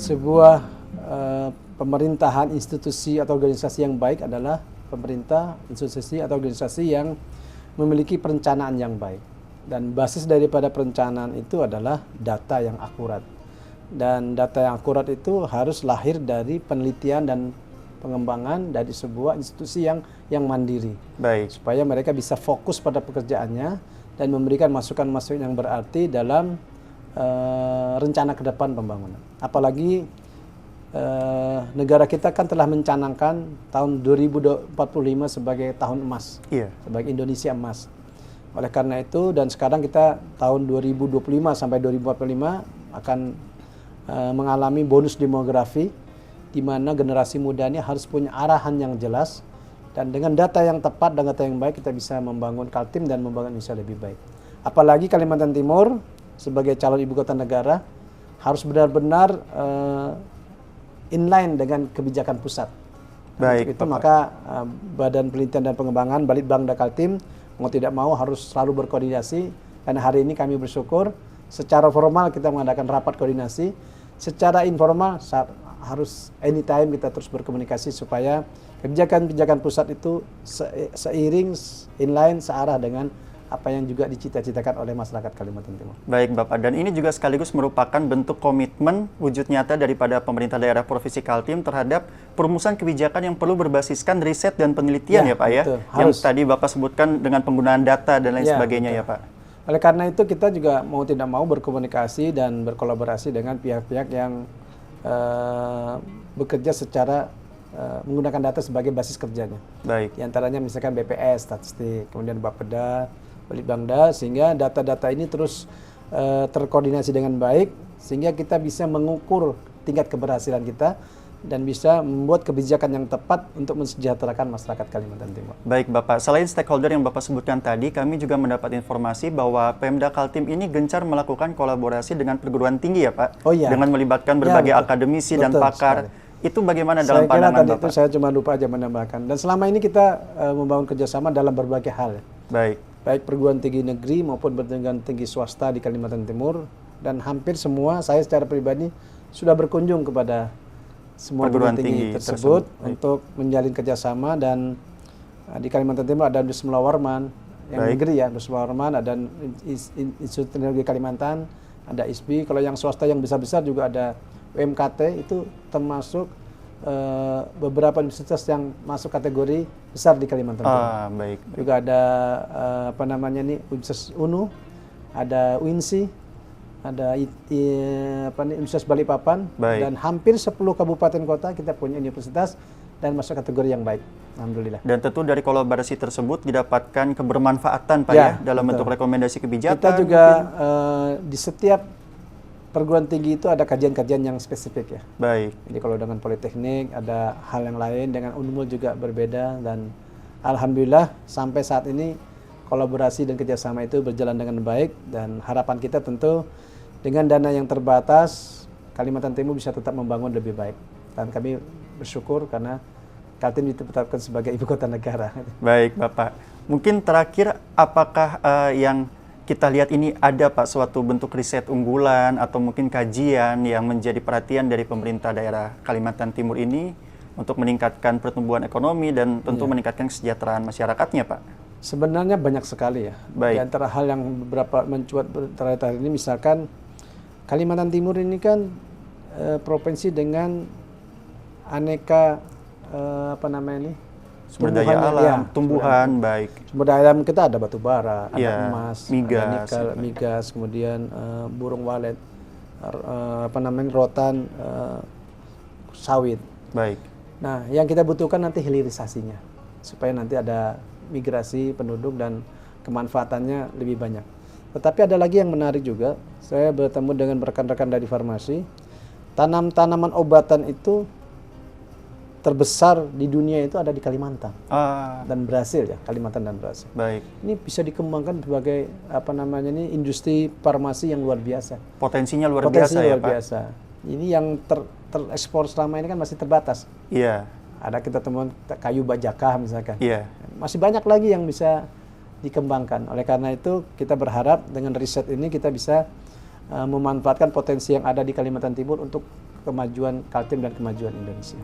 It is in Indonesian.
sebuah pemerintahan, institusi atau organisasi yang baik adalah pemerintah, institusi atau organisasi yang memiliki perencanaan yang baik. Dan basis daripada perencanaan itu adalah data yang akurat. Dan data yang akurat itu harus lahir dari penelitian dan pengembangan dari sebuah institusi yang mandiri. Baik. Supaya mereka bisa fokus pada pekerjaannya dan memberikan masukan-masukan yang berarti dalam rencana ke depan pembangunan. Apalagi negara kita kan telah mencanangkan tahun 2045 sebagai tahun emas, sebagai Indonesia emas. Oleh karena itu, dan sekarang kita tahun 2025 sampai 2045 akan mengalami bonus demografi, di mana generasi muda ini harus punya arahan yang jelas, dan dengan data yang tepat dan data yang baik kita bisa membangun Kaltim dan membangun Indonesia lebih baik. Apalagi Kalimantan Timur sebagai calon ibu kota negara harus benar-benar inline dengan kebijakan pusat. Baik, itu maka Badan Penelitian dan Pengembangan Balitbangda Kaltim mau tidak mau harus selalu berkoordinasi, dan hari ini kami bersyukur secara formal kita mengadakan rapat koordinasi, secara informal harus anytime kita terus berkomunikasi supaya kebijakan-kebijakan pusat itu seiring, inline, searah dengan apa yang juga dicita-citakan oleh masyarakat Kalimantan Timur. Baik Bapak, dan ini juga sekaligus merupakan bentuk komitmen wujud nyata daripada pemerintah daerah Provinsi Kaltim terhadap perumusan kebijakan yang perlu berbasiskan riset dan penelitian ya Pak ya, betul, yang tadi Bapak sebutkan dengan penggunaan data dan lain sebagainya betul. Ya Pak. Oleh karena itu kita juga mau tidak mau berkomunikasi dan berkolaborasi dengan pihak-pihak yang bekerja secara menggunakan data sebagai basis kerjanya. Baik. Di antaranya misalkan BPS, statistik, kemudian Bapeda, Balitbangda, sehingga data-data ini terus terkoordinasi dengan baik, sehingga kita bisa mengukur tingkat keberhasilan kita dan bisa membuat kebijakan yang tepat untuk mensejahterakan masyarakat Kalimantan Timur. Baik Bapak, selain stakeholder yang Bapak sebutkan tadi, kami juga mendapat informasi bahwa Pemda Kaltim ini gencar melakukan kolaborasi dengan perguruan tinggi ya Pak, dengan melibatkan berbagai akademisi dan pakar. Sekali. Itu bagaimana dalam pandangan tadi Bapak? Itu saya cuma lupa aja menambahkan. Dan selama ini kita membangun kerjasama dalam berbagai hal. Baik perguruan tinggi negeri maupun perguruan tinggi swasta di Kalimantan Timur, dan hampir semua saya secara pribadi sudah berkunjung kepada semua perguruan tinggi tersebut untuk menjalin kerjasama. Dan di Kalimantan Timur ada Dus Mula Warman yang negeri ya, Dus Mula Warman, ada Institut Teknologi Kalimantan, ada ISBI. Kalau yang swasta yang besar-besar juga ada UMKT, itu termasuk beberapa universitas yang masuk kategori besar di Kalimantan Timur. Juga ada Universitas UNU, ada UINSI, ada Universitas Balikpapan, dan hampir 10 kabupaten kota kita punya universitas dan masuk kategori yang baik. Alhamdulillah. Dan tentu dari kolaborasi tersebut didapatkan kebermanfaatan Pak ya dalam bentuk rekomendasi kebijakan. Kita juga di setiap perguruan tinggi itu ada kajian-kajian yang spesifik ya. Jadi kalau dengan Politeknik ada hal yang lain, dengan Unmul juga berbeda, dan alhamdulillah sampai saat ini kolaborasi dan kerjasama itu berjalan dengan baik, dan harapan kita tentu dengan dana yang terbatas Kalimantan Timur bisa tetap membangun lebih baik, dan kami bersyukur karena Kaltim ditetapkan sebagai ibu kota negara. Baik Bapak, mungkin terakhir apakah yang kita lihat ini ada Pak suatu bentuk riset unggulan atau mungkin kajian yang menjadi perhatian dari pemerintah daerah Kalimantan Timur ini untuk meningkatkan pertumbuhan ekonomi dan tentu meningkatkan kesejahteraan masyarakatnya Pak? Sebenarnya banyak sekali ya. Di antara hal yang beberapa mencuat terakhir ini, misalkan Kalimantan Timur ini kan provinsi dengan aneka sumber daya alam, tumbuhan, sumber daya alam kita ada batu bara, ada emas, migas, ada nikel, migas, kemudian burung walet, rotan, sawit. Nah, yang kita butuhkan nanti hilirisasinya, supaya nanti ada migrasi penduduk dan kemanfaatannya lebih banyak. Tetapi ada lagi yang menarik juga, saya bertemu dengan rekan-rekan dari farmasi, tanaman obatan itu terbesar di dunia itu ada di Kalimantan dan Brasil ya, Kalimantan dan Brasil. Ini bisa dikembangkan sebagai industri farmasi yang luar biasa. Potensinya luar biasa ya Pak. Ini yang terekspor selama ini kan masih terbatas. Ada kita temukan kayu bajakah misalkan. Masih banyak lagi yang bisa dikembangkan. Oleh karena itu kita berharap dengan riset ini kita bisa memanfaatkan potensi yang ada di Kalimantan Timur untuk kemajuan Kaltim dan kemajuan Indonesia.